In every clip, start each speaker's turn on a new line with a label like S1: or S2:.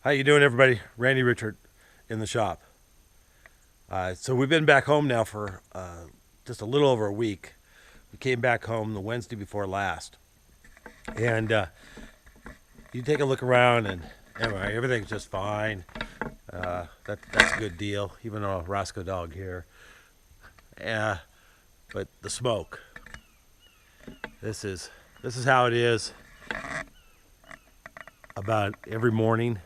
S1: How you doing, everybody? Randy Richard in the shop. So we've been back home now for just a little over a week. We came back home the Wednesday before last, and you take a look around, and anyway, everything's just fine. That's a good deal, even though a Roscoe dog here. But the smoke. This is how it is about every morning.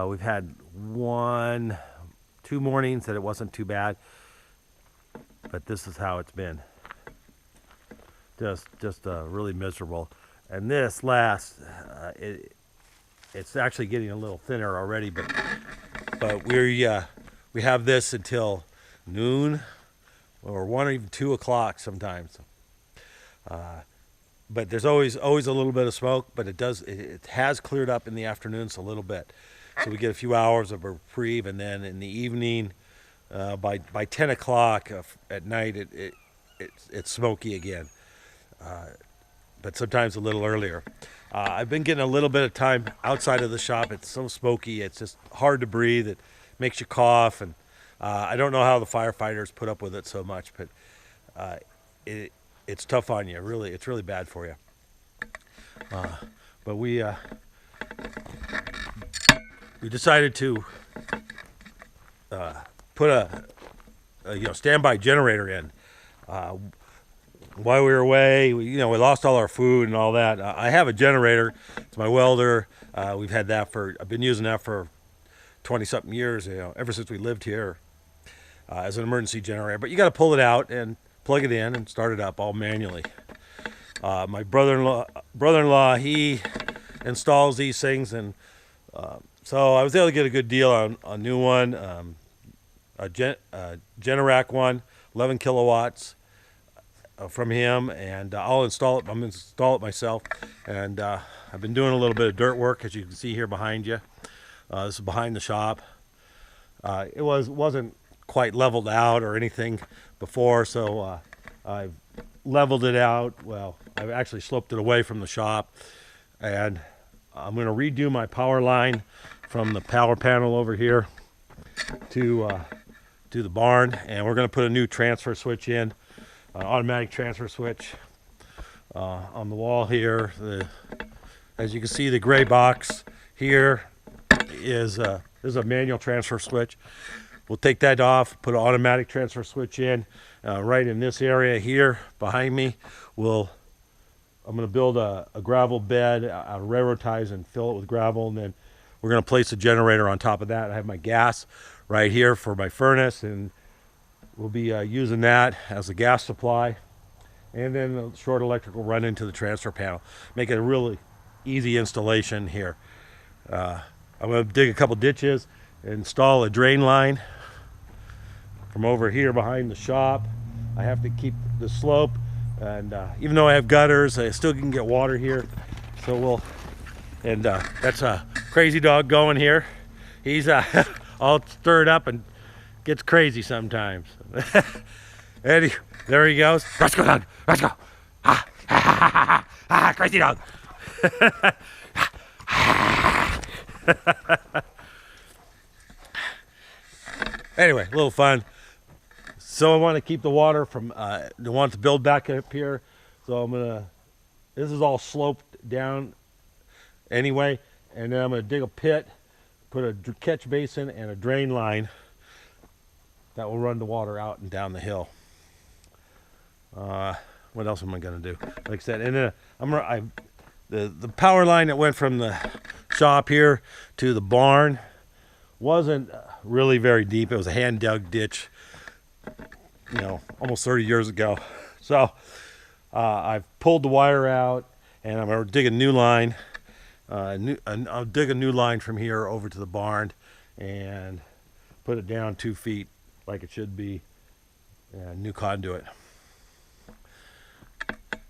S1: We've had two mornings that it wasn't too bad, but this is how it's been. Just really miserable. And this last, it's actually getting a little thinner already, but we have this until noon or 1 or even 2 o'clock sometimes. But there's always a little bit of smoke, but it has cleared up in the afternoons a little bit. So we get a few hours of a reprieve, and then in the evening, by 10 o'clock at night, it's smoky again. But sometimes a little earlier. I've been getting a little bit of time outside of the shop. It's so smoky. It's just hard to breathe. It makes you cough, and I don't know how the firefighters put up with it so much, but it's tough on you. Really, it's really bad for you. But we decided to put a standby generator in. While we were away, we lost all our food and all that. I have a generator. It's my welder. I've been using that for 20-something years. Ever since we lived here, as an emergency generator. But you got to pull it out and plug it in and start it up all manually. My brother-in-law, he installs these things, and so I was able to get a good deal on a new one, a Generac one, 11 kilowatts from him, and I'll install it. I'm going to install it myself, and I've been doing a little bit of dirt work, as you can see here behind you. This is behind the shop. It wasn't quite leveled out or anything before, so I've leveled it out. Well, I've actually sloped it away from the shop, and I'm going to redo my power line from the power panel over here to the barn, and we're going to put a new transfer switch in, automatic transfer switch on the wall here. As you can see, the gray box here is a manual transfer switch. We'll take that off, put an automatic transfer switch in right in this area here behind me. I'm going to build a gravel bed out of railroad ties and fill it with gravel, and then we're going to place a generator on top of that. I have my gas right here for my furnace, and we'll be using that as a gas supply, and then a short electrical run into the transfer panel. Make it a really easy installation here. I'm going to dig a couple ditches, install a drain line from over here behind the shop. I have to keep the slope, and even though I have gutters, I still can get water here. So that's a crazy dog going here. He's all stirred up and gets crazy sometimes. And there he goes. Let's go, dog. Let's go. Crazy dog. Anyway, a little fun. So I want to keep the water from, I want to build back up here. So this is all sloped down anyway. And then I'm going to dig a pit, put a catch basin and a drain line that will run the water out and down the hill. What else am I going to do? Like I said, and then the power line that went from the shop here to the barn wasn't really very deep. It was a hand dug ditch, almost 30 years ago. So I've pulled the wire out, and I'm going to dig a new line. I'll dig a new line from here over to the barn and put it down 2 feet like it should be, and new conduit.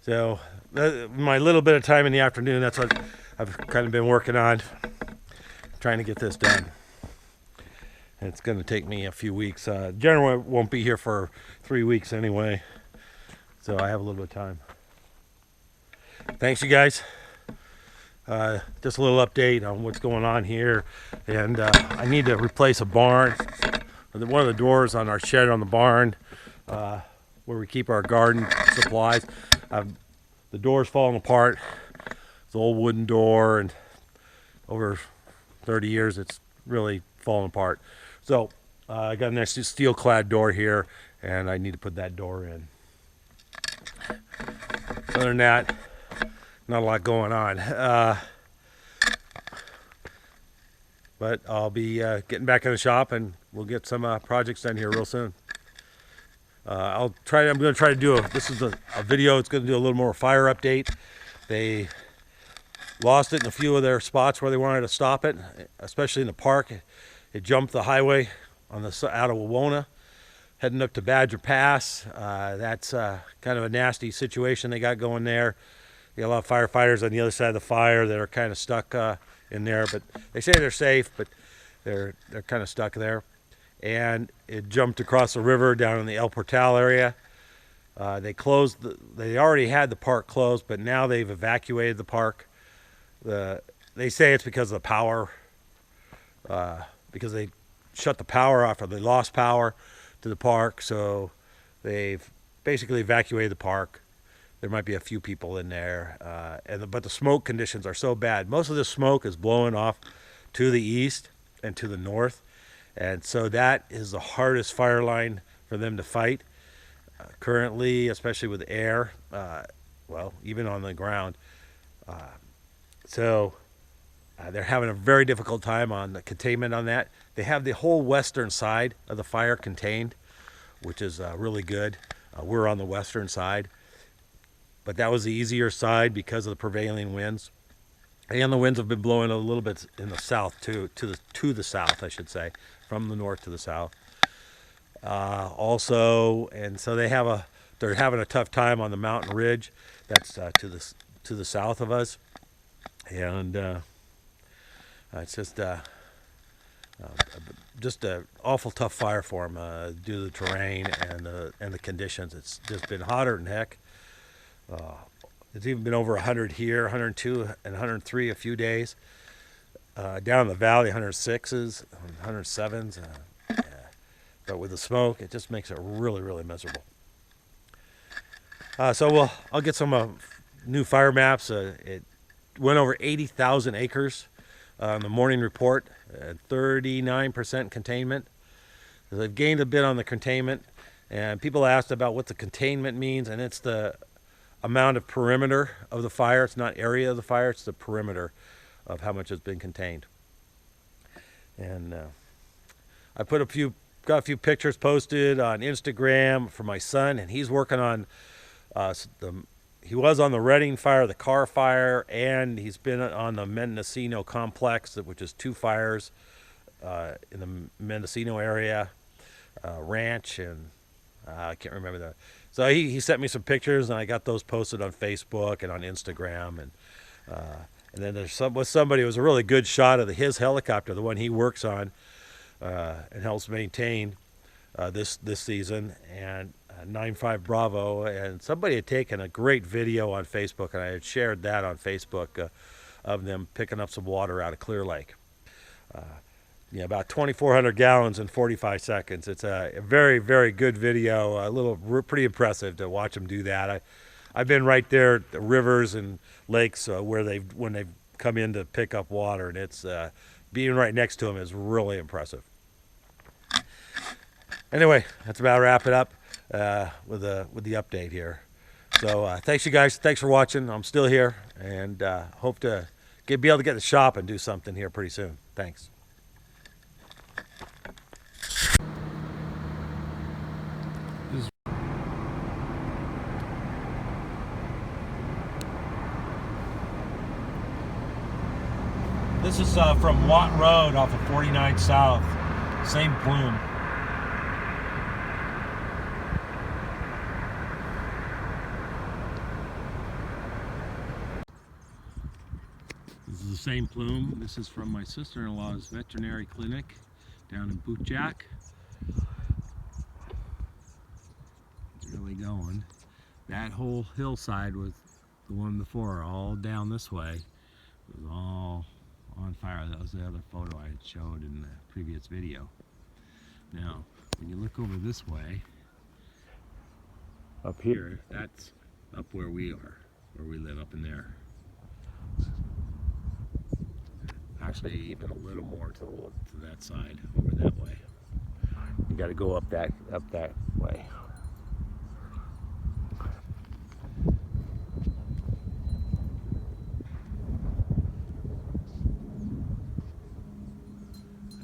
S1: So my little bit of time in the afternoon, that's what I've kind of been working on, trying to get this done. And it's going to take me a few weeks. Generally won't be here for 3 weeks anyway, so I have a little bit of time. Thanks, you guys. Just a little update on what's going on here. And I need to replace a barn. One of the doors on our shed on the barn, where we keep our garden supplies. The door's falling apart. It's an old wooden door, and over 30 years it's really fallen apart. So I got a nice steel-clad door here, and I need to put that door in. Other than that, not a lot going on. But I'll be getting back in the shop, and we'll get some projects done here real soon. I'm going to try to do this is a video. It's going to do a little more fire update. They lost it in a few of their spots where they wanted to stop it, especially in the park. It jumped the highway on the out of Wawona, heading up to Badger Pass. That's kind of a nasty situation they got going there. You got a lot of firefighters on the other side of the fire that are kind of stuck in there, but they say they're safe, but they're kind of stuck there. And it jumped across the river down in the El Portal area. They already had the park closed, but now they've evacuated the park. They say it's because of the power, because they shut the power off, or they lost power to the park, so they've basically evacuated the park. There might be a few people in there, but the smoke conditions are so bad. Most of the smoke is blowing off to the east and to the north, and so that is the hardest fire line for them to fight currently, especially with air, well, even on the ground. So they're having a very difficult time on the containment on that. They have the whole western side of the fire contained, which is really good. We're on the western side, but that was the easier side because of the prevailing winds. And the winds have been blowing a little bit in the south too, to the south, I should say, from the north to the south. Also, and so they're having a tough time on the mountain ridge. That's to the south of us, and it's just an awful tough fire for them due to the terrain and the conditions. It's just been hotter than heck. It's even been over 100 here, 102 and 103 a few days. Down in the valley, 106s, 107s. But with the smoke, it just makes it really, really miserable. So I'll get some new fire maps. It went over 80,000 acres on the morning report, 39% containment. They've gained a bit on the containment, and people asked about what the containment means, and it's the amount of perimeter of the fire. It's not area of the fire, it's the perimeter of how much has been contained. And I got a few pictures posted on Instagram for my son, and he's working on he was on the Redding fire, the Carr fire, and he's been on the Mendocino complex, which is 2 fires in the Mendocino area, ranch, and I can't remember that. So he sent me some pictures, and I got those posted on Facebook and on Instagram, and then there's somebody. It was a really good shot of his helicopter, the one he works on and helps maintain this season, and 95 Bravo, and somebody had taken a great video on Facebook, and I had shared that on Facebook of them picking up some water out of Clear Lake. About 2,400 gallons in 45 seconds. It's a very, very good video. Pretty impressive to watch them do that. I've been right there at the rivers and lakes when they've come in to pick up water, and it's being right next to them is really impressive. Anyway, that's about wrap it up with the update here. So thanks you guys. Thanks for watching. I'm still here, and hope to be able to get in the shop and do something here pretty soon. Thanks. This is from Watt Road off of 49 South. Same plume. This is the same plume. This is from my sister-in-law's veterinary clinic down in Bootjack. It's really going. That whole hillside was the one before, all down this way, It was all on fire. That was the other photo I had showed in the previous video. Now, when you look over this way, up here, that's up where we are, where we live, up in there. Actually, even a little more to that side, over that way. You got to go up that way.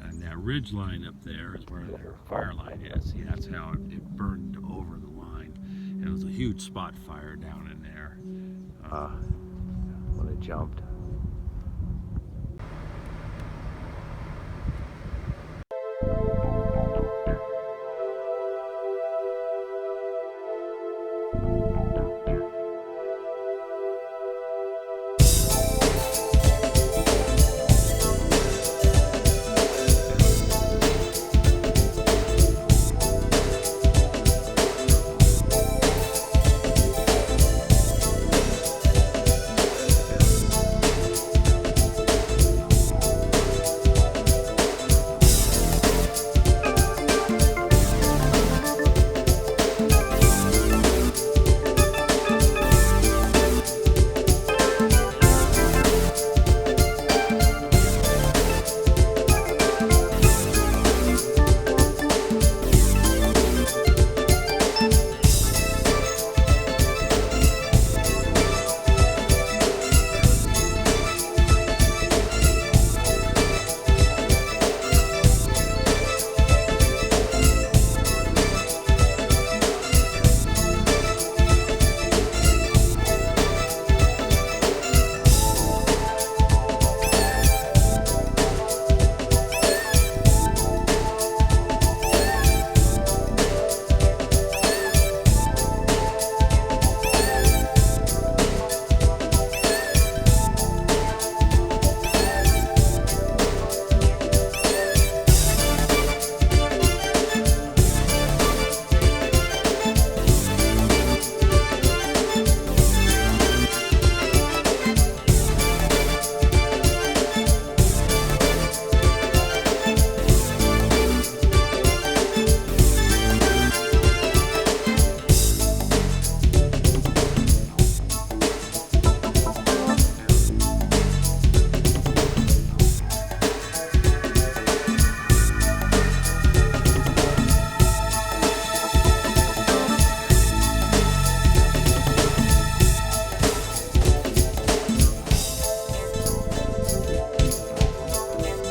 S1: And that ridge line up there is where their fire line is. See, that's how it burned over the line. And it was a huge spot fire down in there when it jumped.